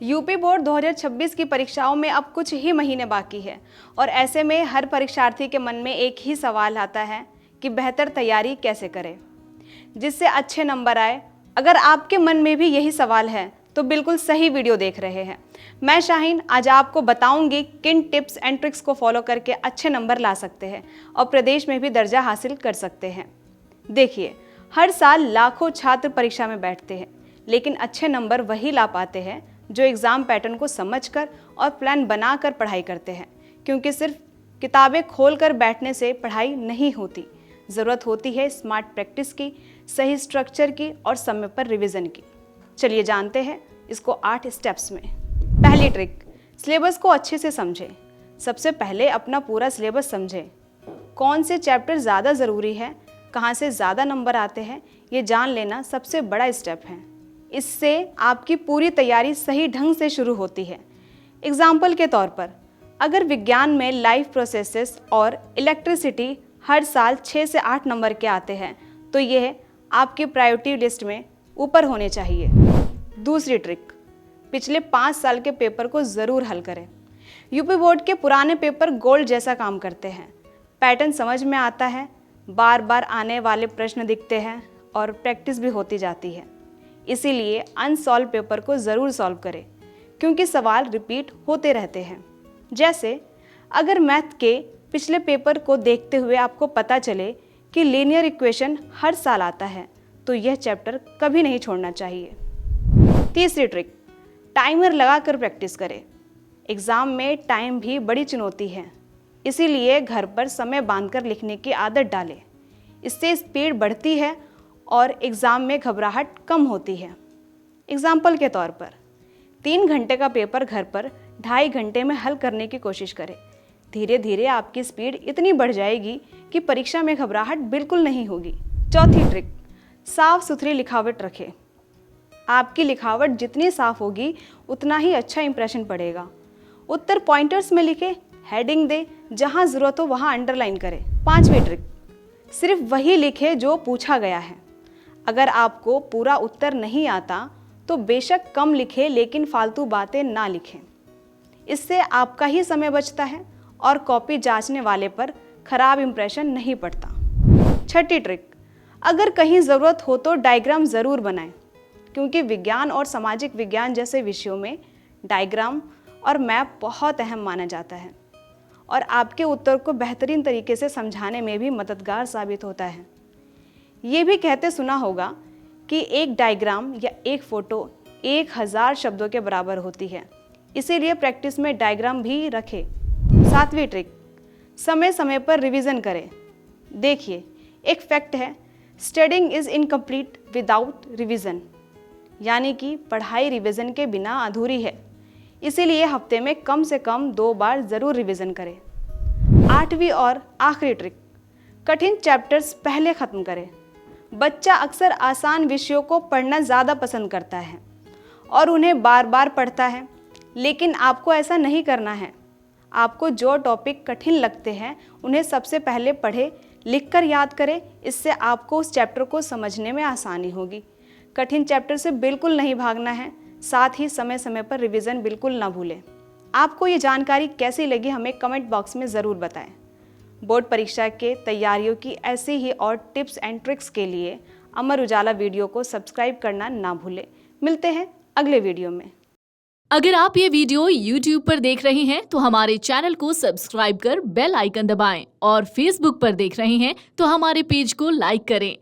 UP board 2026 की परीक्षाओं में अब कुछ ही महीने बाकी है और ऐसे में हर परीक्षार्थी के मन में एक ही सवाल आता है कि बेहतर तैयारी कैसे करें जिससे अच्छे नंबर आए। अगर आपके मन में भी यही सवाल है तो बिल्कुल सही वीडियो देख रहे हैं। मैं शाहीन आज आपको बताऊंगी किन टिप्स एंड ट्रिक्स को फॉलो करके अच्छे नंबर ला सकते हैं और प्रदेश में भी दर्जा हासिल कर सकते हैं। देखिए, हर साल लाखों छात्र परीक्षा में बैठते हैं, लेकिन अच्छे नंबर वही ला पाते हैं जो एग्ज़ाम पैटर्न को समझकर और प्लान बनाकर पढ़ाई करते हैं, क्योंकि सिर्फ किताबें खोलकर बैठने से पढ़ाई नहीं होती। ज़रूरत होती है स्मार्ट प्रैक्टिस की, सही स्ट्रक्चर की और समय पर रिवीजन की। चलिए जानते हैं इसको 8 स्टेप्स में। पहली ट्रिक, सिलेबस को अच्छे से समझें। सबसे पहले अपना पूरा सिलेबस समझें। कौन से चैप्टर ज़्यादा ज़रूरी है, कहाँ से ज़्यादा नंबर आते हैं, ये जान लेना सबसे बड़ा स्टेप है। इससे आपकी पूरी तैयारी सही ढंग से शुरू होती है। एग्जाम्पल के तौर पर, अगर विज्ञान में लाइफ प्रोसेसेस और इलेक्ट्रिसिटी हर साल 6 से 8 नंबर के आते हैं तो यह आपकी प्रायोरिटी लिस्ट में ऊपर होने चाहिए। दूसरी ट्रिक, पिछले 5 साल के पेपर को ज़रूर हल करें। यूपी बोर्ड के पुराने पेपर गोल्ड जैसा काम करते हैं। पैटर्न समझ में आता है, बार बार आने वाले प्रश्न दिखते हैं और प्रैक्टिस भी होती जाती है। इसीलिए अनसॉल्व पेपर को ज़रूर सॉल्व करें, क्योंकि सवाल रिपीट होते रहते हैं। जैसे अगर मैथ के पिछले पेपर को देखते हुए आपको पता चले कि लीनियर इक्वेशन हर साल आता है तो यह चैप्टर कभी नहीं छोड़ना चाहिए। तीसरी ट्रिक, टाइमर लगाकर प्रैक्टिस करें। एग्ज़ाम में टाइम भी बड़ी चुनौती है, इसीलिए घर पर समय बांधकर लिखने की आदत डालें। इससे स्पीड बढ़ती है और एग्ज़ाम में घबराहट कम होती है। एग्जाम्पल के तौर पर, 3 घंटे का पेपर घर पर 2.5 घंटे में हल करने की कोशिश करें। धीरे धीरे आपकी स्पीड इतनी बढ़ जाएगी कि परीक्षा में घबराहट बिल्कुल नहीं होगी। चौथी ट्रिक, साफ सुथरी लिखावट रखें। आपकी लिखावट जितनी साफ होगी उतना ही अच्छा इंप्रेशन पड़ेगा। उत्तर पॉइंटर्स में लिखें, हेडिंग दें, जहाँ ज़रूरत हो वहाँ अंडरलाइन करें। पांचवी ट्रिक, सिर्फ वही लिखें जो पूछा गया है। अगर आपको पूरा उत्तर नहीं आता तो बेशक कम लिखें, लेकिन फालतू बातें ना लिखें। इससे आपका ही समय बचता है और कॉपी जांचने वाले पर खराब इंप्रेशन नहीं पड़ता। छठी ट्रिक, अगर कहीं ज़रूरत हो तो डायग्राम ज़रूर बनाएं, क्योंकि विज्ञान और सामाजिक विज्ञान जैसे विषयों में डायग्राम और मैप बहुत अहम माना जाता है और आपके उत्तर को बेहतरीन तरीके से समझाने में भी मददगार साबित होता है। ये भी कहते सुना होगा कि एक डायग्राम या एक फ़ोटो 1000 शब्दों के बराबर होती है, इसीलिए प्रैक्टिस में डायग्राम भी रखें। सातवीं ट्रिक, समय समय पर रिवीजन करें। देखिए, एक फैक्ट है, studying is incomplete without revision, यानी कि पढ़ाई रिवीजन के बिना अधूरी है। इसीलिए हफ्ते में कम से कम 2 बार ज़रूर रिवीजन करें। 8वीं और आखिरी ट्रिक, कठिन चैप्टर्स पहले ख़त्म करें। बच्चा अक्सर आसान विषयों को पढ़ना ज़्यादा पसंद करता है और उन्हें बार बार पढ़ता है, लेकिन आपको ऐसा नहीं करना है। आपको जो टॉपिक कठिन लगते हैं उन्हें सबसे पहले पढ़ें, लिखकर याद करें। इससे आपको उस चैप्टर को समझने में आसानी होगी। कठिन चैप्टर से बिल्कुल नहीं भागना है, साथ ही समय समय पर रिवीजन बिल्कुल ना भूलें। आपको ये जानकारी कैसी लगी हमें कमेंट बॉक्स में ज़रूर बताएं। बोर्ड परीक्षा के तैयारियों की ऐसी ही और टिप्स एंड ट्रिक्स के लिए अमर उजाला वीडियो को सब्सक्राइब करना ना भूलें। मिलते हैं अगले वीडियो में। अगर आप ये वीडियो YouTube पर देख रहे हैं तो हमारे चैनल को सब्सक्राइब कर बेल आइकन दबाएं और Facebook पर देख रहे हैं तो हमारे पेज को लाइक करें।